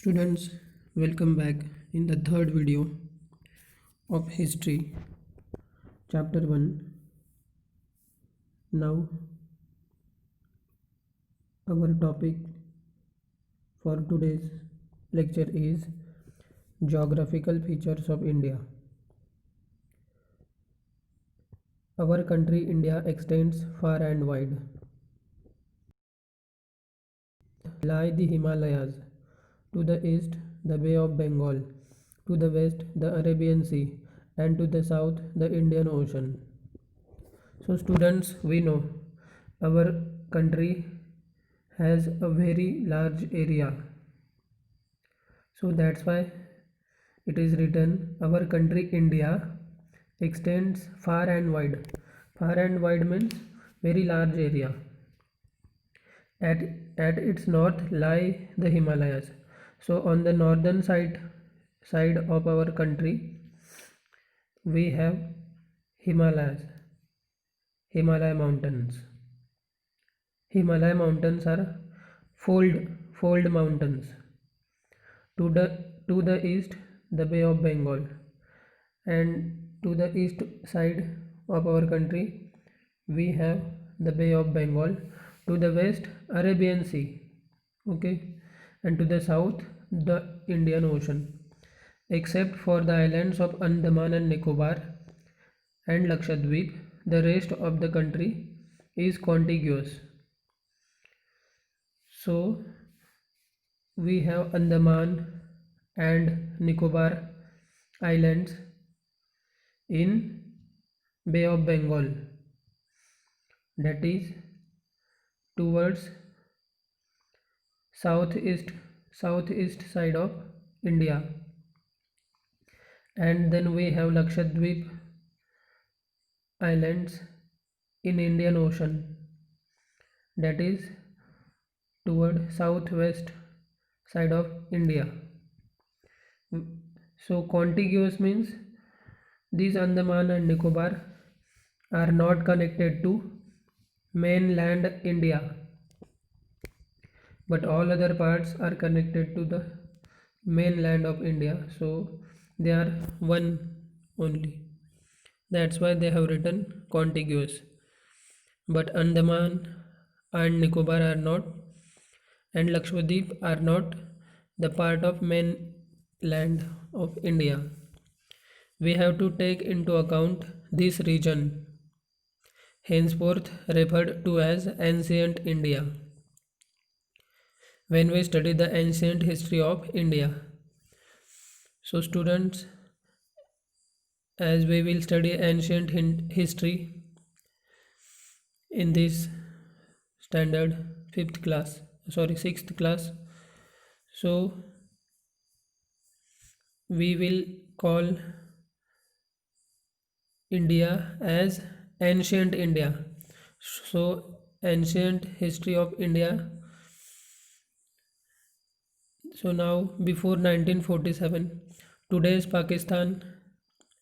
Students, welcome back in the third video of history, chapter 1. Now, our topic for today's lecture is geographical features of India. Our country India extends far and wide. Lie the Himalayas, to the east the Bay of Bengal, to the west the Arabian Sea, and to the south the Indian Ocean. So students, we know our country has a very large area. So that's why it is written our country India extends far and wide. Far and wide means very large area. At its north lie the Himalayas. So on the northern side of our country we have Himalaya mountains. Himalaya mountains are fold mountains. To the east the Bay of Bengal, and to the east side of our country we have the Bay of Bengal. To the west Arabian Sea, okay, and to the south the Indian Ocean, except for the islands of Andaman and Nicobar and Lakshadweep. The rest of the country is contiguous. So we have Andaman and Nicobar Islands in Bay of Bengal, that is towards southeast side of India, and then we have Lakshadweep Islands in Indian Ocean, that is toward southwest side of India. So contiguous means these Andaman and Nicobar are not connected to mainland India, but all other parts are connected to the mainland of India. So they are one only. That's why they have written contiguous. But Andaman and Nicobar are not, and Lakshadweep are not the part of mainland of India. We have to take into account this region, henceforth referred to as ancient India, when we study the ancient history of India. So students, as we will study ancient history in this standard 6th class, so we will call India as ancient India. So ancient history of India. So now before 1947, today's Pakistan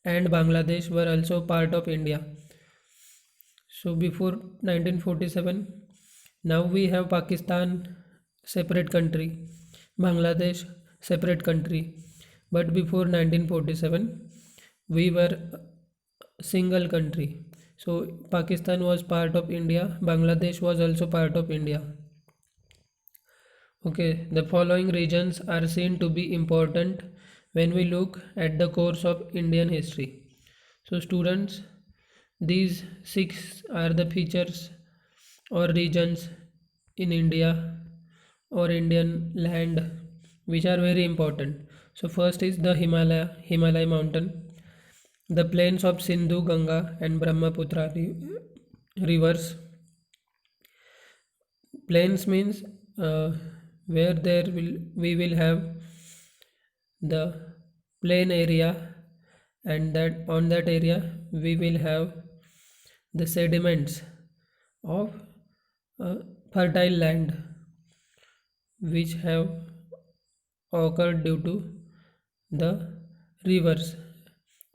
and Bangladesh were also part of India. So before 1947, now we have Pakistan separate country, Bangladesh separate country, but before 1947 we were single country. So Pakistan was part of India, Bangladesh was also part of India. Okay, the following regions are seen to be important when we look at the course of Indian history. So students, these 6 are the features or regions in India or Indian land which are very important. So first is the Himalaya mountain, the plains of Sindhu, Ganga and Brahmaputra rivers. Plains means where we will have the plain area, and that on that area we will have the sediments of fertile land which have occurred due to the rivers.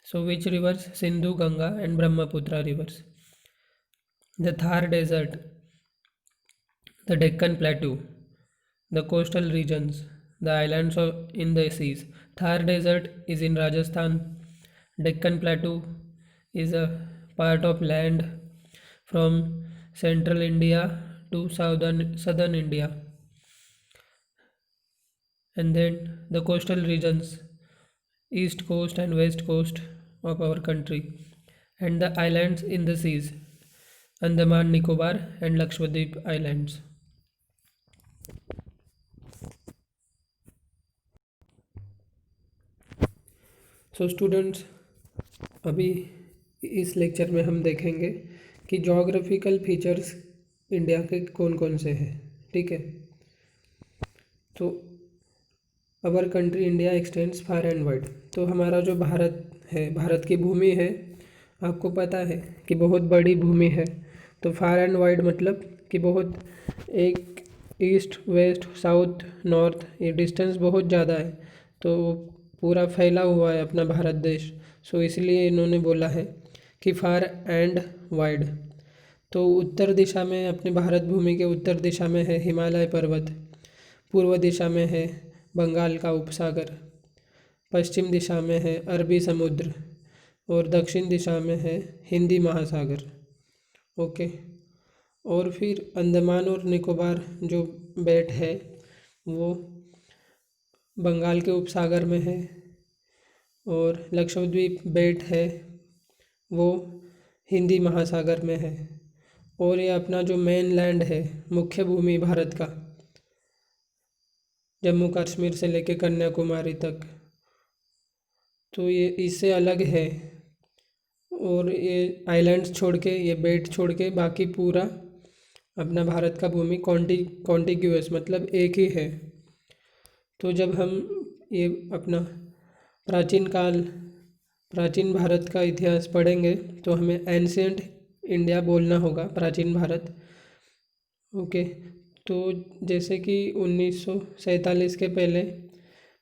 So which rivers? Sindhu, Ganga and Brahmaputra rivers. The Thar desert, the Deccan plateau, the coastal regions, the islands in the seas. Thar Desert is in Rajasthan. Deccan Plateau is a part of land from central India to southern India. And then the coastal regions, east coast and west coast of our country, and the islands in the seas, Andaman, Nicobar, and Lakshadweep Islands. So students, अभी इस lecture में हम देखेंगे कि geographical features India के कौन कौन से हैं। ठीक है, तो our country India extends far and wide. तो हमारा जो भारत है, भारत की भूमि है, आपको पता है कि बहुत बड़ी भूमि है। तो फार एंड वाइड मतलब कि बहुत एक ईस्ट वेस्ट साउथ नॉर्थ, ये डिस्टेंस बहुत ज़्यादा है, तो पूरा फैला हुआ है अपना भारत देश। सो इसलिए इन्होंने बोला है कि फार एंड वाइड। तो उत्तर दिशा में, अपने भारत भूमि के उत्तर दिशा में है हिमालय पर्वत, पूर्व दिशा में है बंगाल का उपसागर, पश्चिम दिशा में है अरबी समुद्र और दक्षिण दिशा में है हिंदी महासागर। ओके, और फिर अंडमान और निकोबार जो बेट है वो बंगाल के उपसागर में है, और लक्षद्वीप बेट है वो हिंदी महासागर में है। और ये अपना जो मेन लैंड है, मुख्य भूमि भारत का, जम्मू कश्मीर से लेके कन्याकुमारी तक, तो ये इससे अलग है। और ये आइलैंड्स छोड़ के, ये बेट छोड़ के बाकी पूरा अपना भारत का भूमि कॉन्टिग्यूअस मतलब एक ही है। तो जब हम ये अपना प्राचीन भारत का इतिहास पढ़ेंगे तो हमें एंशियंट इंडिया बोलना होगा, प्राचीन भारत। ओके, तो जैसे कि 1947 के पहले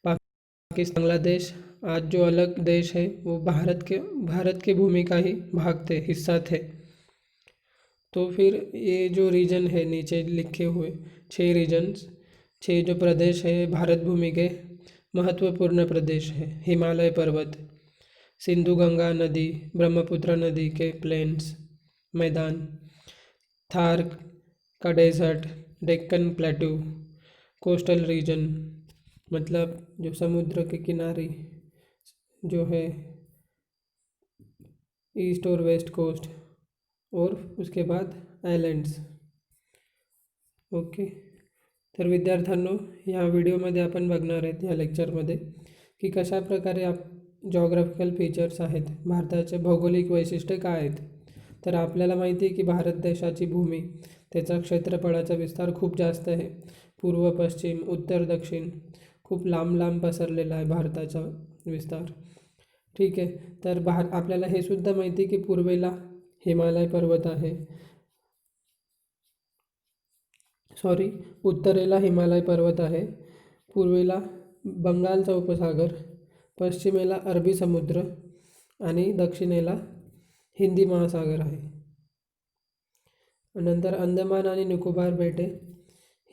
पाकिस्तान, बांग्लादेश, आज जो अलग देश है वो भारत के भूमि का ही भाग थे, हिस्सा थे। तो फिर ये जो रीजन है नीचे लिखे हुए 6 रीजन्स, 6 जो प्रदेश है भारत भूमि के महत्वपूर्ण प्रदेश है। हिमालय पर्वत, सिंधु गंगा नदी, ब्रह्मपुत्र नदी के प्लेन्स मैदान, थार का desert, Deccan plateau, coastal region मतलब जो समुद्र के किनारे जो है ईस्ट और वेस्ट कोस्ट, और उसके बाद आयलँड्स। ओके, तर विद्यार्थ्यांनो, या व्हिडिओमध्ये आपण बघणार आहेत या लेक्चरमध्ये की कशा प्रकारे जॉग्राफिकल फीचर्स आहेत, भारताचे भौगोलिक वैशिष्ट्ये काय आहेत। तर आपल्याला माहिती आहे की भारत देशाची भूमी, त्याचा क्षेत्रफळाचा विस्तार खूप जास्त आहे। पूर्व पश्चिम उत्तर दक्षिण खूप लांब लांब पसरलेला आहे भारताचा विस्तार। ठीक आहे, तर आपल्याला हे सुद्धा माहिती की पूर्वेला हिमालय पर्वत आहे, उत्तरेला हिमालय पर्वत आहे, पूर्वेला बंगालचा उपसागर, पश्चिमेला अरबी समुद्र आणि दक्षिणेला हिंदी महासागर आहे। नंतर अंदमान आणि निकोबार बेटे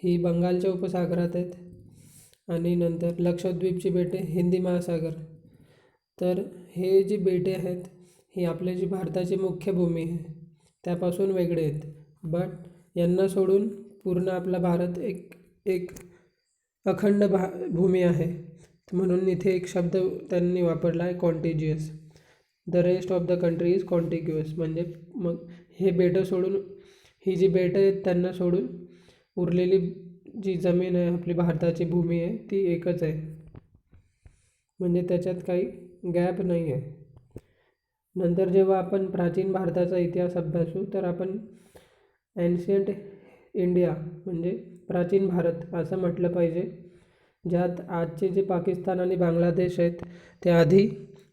ही बंगालच्या उपसागरात आहेत, आणि नंतर लक्षद्वीपची बेटे हिंदी महासागर। तर हे जी बेटे आहेत ही आपली जी भारताची मुख्य भूमी आहे त्यापासून वेगळे आहेत, बट यांना सोडून पूर्ण आपला भारत एक अखंड भूमी आहे, म्हणून इथे एक शब्द त्यांनी वापरला आहे, contiguous. The rest of the country is contiguous, म्हणजे मग हे बेटं सोडून, ही जी बेटं आहेत त्यांना सोडून उरलेली जी जमीन आहे, आपली भारताची भूमी आहे, ती एकच आहे, म्हणजे त्याच्यात काही गॅप नाही आहे। नंतर जेव्हा आपण प्राचीन भारताचा इतिहास अभ्यासू तर आपण एन्शियंट इंडिया म्हणजे प्राचीन भारत असं म्हटलं पाहिजे, ज्यात आजचे जे पाकिस्तान आणि बांगलादेश आहेत ते आधी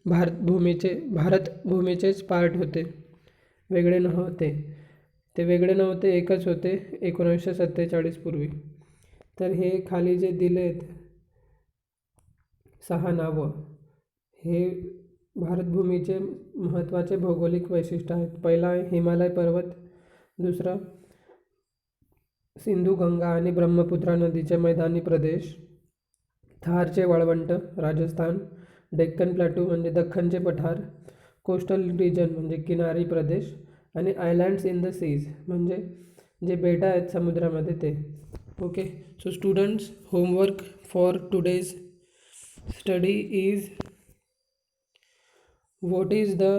भारत भूमीचेच पार्ट होते, वेगळे नव्हते। ते वेगळे नव्हते, एकच होते 1947 पूर्वी। तर हे खाली जे दिले आहेत 6 नावं, हे भारतभूमीचे महत्त्वाचे भौगोलिक वैशिष्ट्य आहेत। पहिला आहे हिमालय पर्वत, दुसरा सिंधू गंगा आणि ब्रह्मपुत्रा नदीचे मैदानी प्रदेश, थारचे वाळवंट राजस्थान, डेक्कन प्लॅटू म्हणजे दख्खनचे पठार, कोस्टल रिजन म्हणजे किनारी प्रदेश आणि आयलँड्स इन द सीज म्हणजे जे बेटा आहेत समुद्रामध्ये ते. Okay, so students, homework for today's study is what is the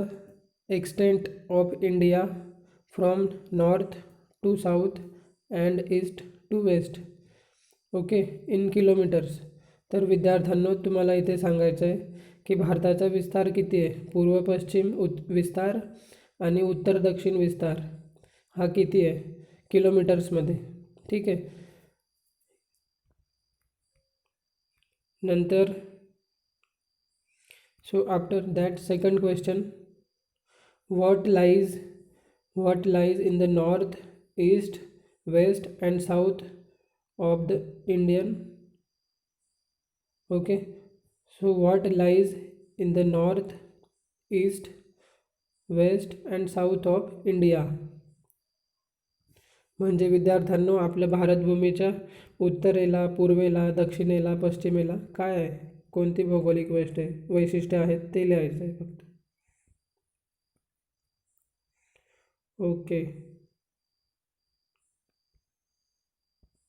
extent of India from north to south and east to west. Okay, in kilometres. तर विद्यार्थ्यांनो तुम्हाला इथे सांगायचं आहे की भारताचा विस्तार किती आहे, पूर्व पश्चिम विस्तार आणि उत्तर दक्षिण विस्तार हा किती आहे किलोमीटर्समध्ये. ठीक आहे. नंतर so after that, second question, what lies in the north, east, west and south of the Indian. Okay, so what lies in the north, east, west and south of India. म्हणजे विद्यार्थ्यांनो आपल्या भारतभूमीच्या उत्तरेला, पूर्वेला, दक्षिणेला, पश्चिमेला काय आहे, कोणती भौगोलिक वैशिष्ट्ये आहेत ते लिहायचं आहे फक्त. ओके.